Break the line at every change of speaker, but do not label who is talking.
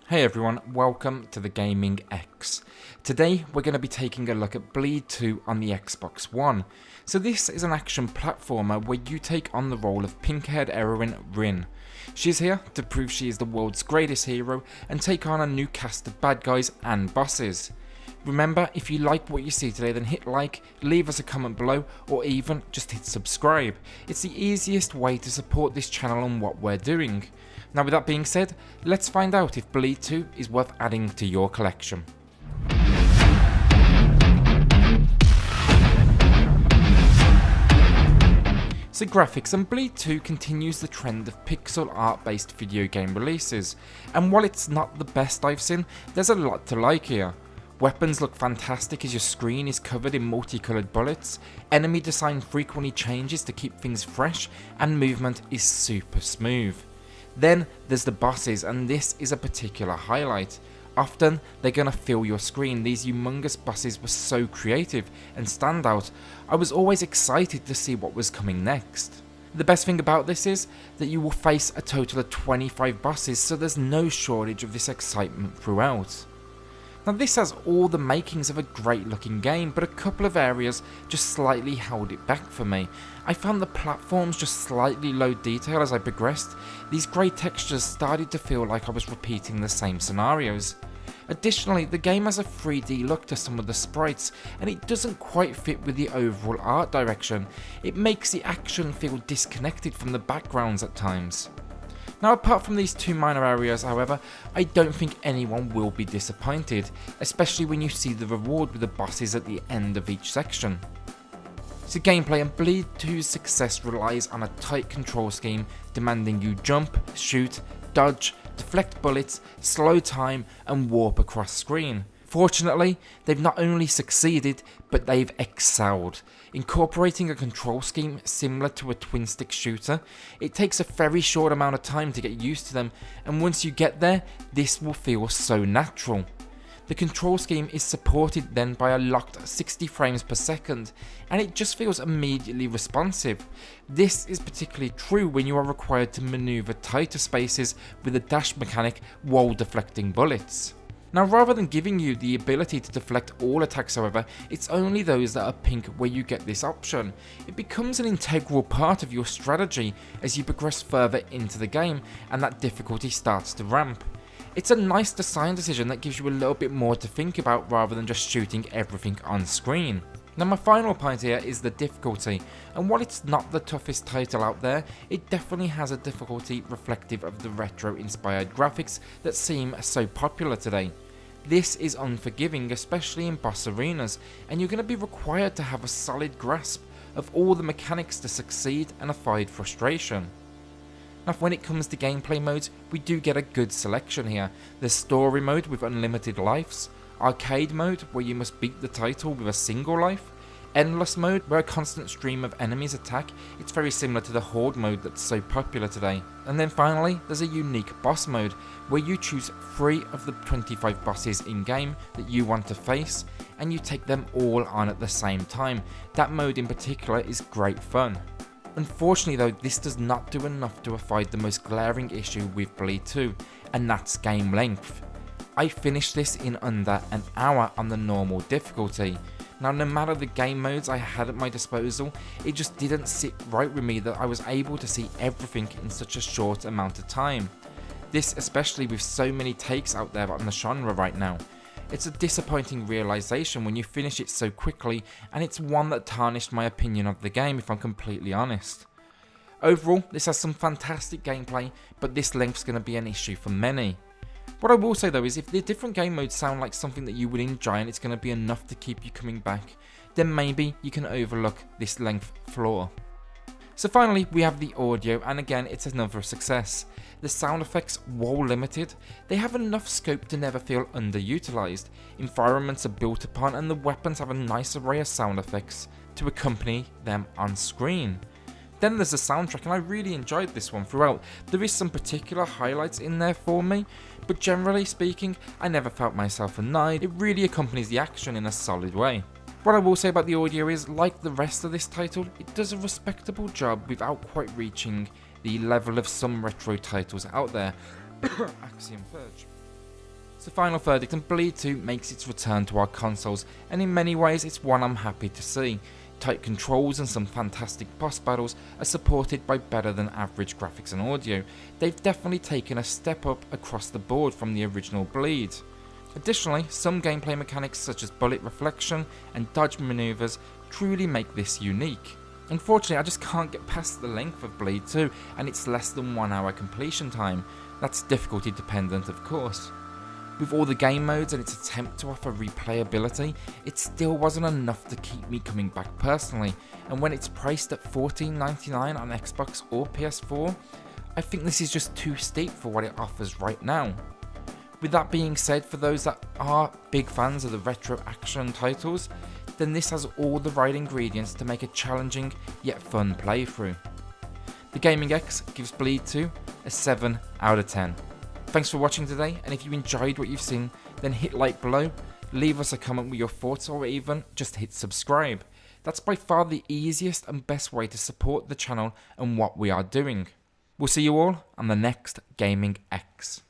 Hey everyone, welcome to the Gaming X. Today we're going to be taking a look at Bleed 2 on the Xbox One. So this is an action platformer where you take on the role of pink-haired heroine Rin. She's here to prove she is the world's greatest hero and take on a new cast of bad guys and bosses. Remember, if you like what you see today, then hit like, leave us a comment below, or even just hit subscribe. It's the easiest way to support this channel and what we're doing. Now with that being said, let's find out if Bleed 2 is worth adding to your collection. So graphics, and Bleed 2 continues the trend of pixel art based video game releases, and while it's not the best I've seen, there's a lot to like here. Weapons look fantastic as your screen is covered in multicoloured bullets, enemy design frequently changes to keep things fresh, and movement is super smooth. Then there's the bosses, and this is a particular highlight. Often they're gonna fill your screen. These humongous bosses were so creative and stand out. I was always excited to see what was coming next. The best thing about this is that you will face a total of 25 bosses, so there's no shortage of this excitement throughout. Now this has all the makings of a great looking game, but a couple of areas just slightly held it back for me. I found the platforms just slightly low detail as I progressed. These grey textures started to feel like I was repeating the same scenarios. Additionally, the game has a 3D look to some of the sprites, and it doesn't quite fit with the overall art direction. It makes the action feel disconnected from the backgrounds at times. Now apart from these two minor areas, however, I don't think anyone will be disappointed, especially when you see the reward with the bosses at the end of each section. So gameplay, and Bleed 2's success relies on a tight control scheme demanding you jump, shoot, dodge, deflect bullets, slow time and warp across screen. Fortunately, they've not only succeeded, but they've excelled. Incorporating a control scheme similar to a twin-stick shooter, it takes a very short amount of time to get used to them, and once you get there, this will feel so natural. The control scheme is supported then by a locked 60 frames per second, and it just feels immediately responsive. This is particularly true when you are required to maneuver tighter spaces with a dash mechanic while deflecting bullets. Now rather than giving you the ability to deflect all attacks, however, it's only those that are pink where you get this option. It becomes an integral part of your strategy as you progress further into the game and that difficulty starts to ramp. It's a nice design decision that gives you a little bit more to think about rather than just shooting everything on screen. Now my final point here is the difficulty, and while it's not the toughest title out there, it definitely has a difficulty reflective of the retro inspired graphics that seem so popular today. This is unforgiving, especially in boss arenas, and you're going to be required to have a solid grasp of all the mechanics to succeed and avoid frustration. Now when it comes to gameplay modes, we do get a good selection here. There's story mode with unlimited lives, arcade mode where you must beat the title with a single life, endless mode where a constant stream of enemies attack. It's very similar to the horde mode that's so popular today. And then finally there's a unique boss mode where you choose 3 of the 25 bosses in game that you want to face and you take them all on at the same time. That mode in particular is great fun. Unfortunately though, this does not do enough to avoid the most glaring issue with Bleed 2, and that's game length. I finished this in under an hour on the normal difficulty. Now no matter the game modes I had at my disposal, it just didn't sit right with me that I was able to see everything in such a short amount of time. This especially with so many takes out there on the genre right now. It's a disappointing realization when you finish it so quickly, and it's one that tarnished my opinion of the game if I'm completely honest. Overall, this has some fantastic gameplay, but this length's going to be an issue for many. What I will say though is if the different game modes sound like something that you would enjoy and it's going to be enough to keep you coming back, then maybe you can overlook this length flaw. So finally we have the audio, and again it's another success. The sound effects, while limited, they have enough scope to never feel underutilized. Environments are built upon and the weapons have a nice array of sound effects to accompany them on screen. Then there's the soundtrack, and I really enjoyed this one throughout. There is some particular highlights in there for me, but generally speaking, I never felt myself annoyed. It really accompanies the action in a solid way. What I will say about the audio is, like the rest of this title, it does a respectable job without quite reaching the level of some retro titles out there. Axiom Verge. So final verdict, and Bleed 2 makes its return to our consoles, and in many ways it's one I'm happy to see. Tight controls and some fantastic boss battles are supported by better than average graphics and audio. They've definitely taken a step up across the board from the original Bleed. Additionally, some gameplay mechanics such as bullet reflection and dodge maneuvers truly make this unique. Unfortunately, I just can't get past the length of Bleed 2 and its less than 1 hour completion time. That's difficulty dependent, of course. With all the game modes and its attempt to offer replayability, it still wasn't enough to keep me coming back personally, and when it's priced at $14.99 on Xbox or PS4, I think this is just too steep for what it offers right now. With that being said, for those that are big fans of the retro action titles, then this has all the right ingredients to make a challenging yet fun playthrough. The Gaming X gives Bleed 2 a 7 out of 10. Thanks for watching today, and if you enjoyed what you've seen, then hit like below, leave us a comment with your thoughts, or even just hit subscribe. That's by far the easiest and best way to support the channel and what we are doing. We'll see you all on the next Gaming X.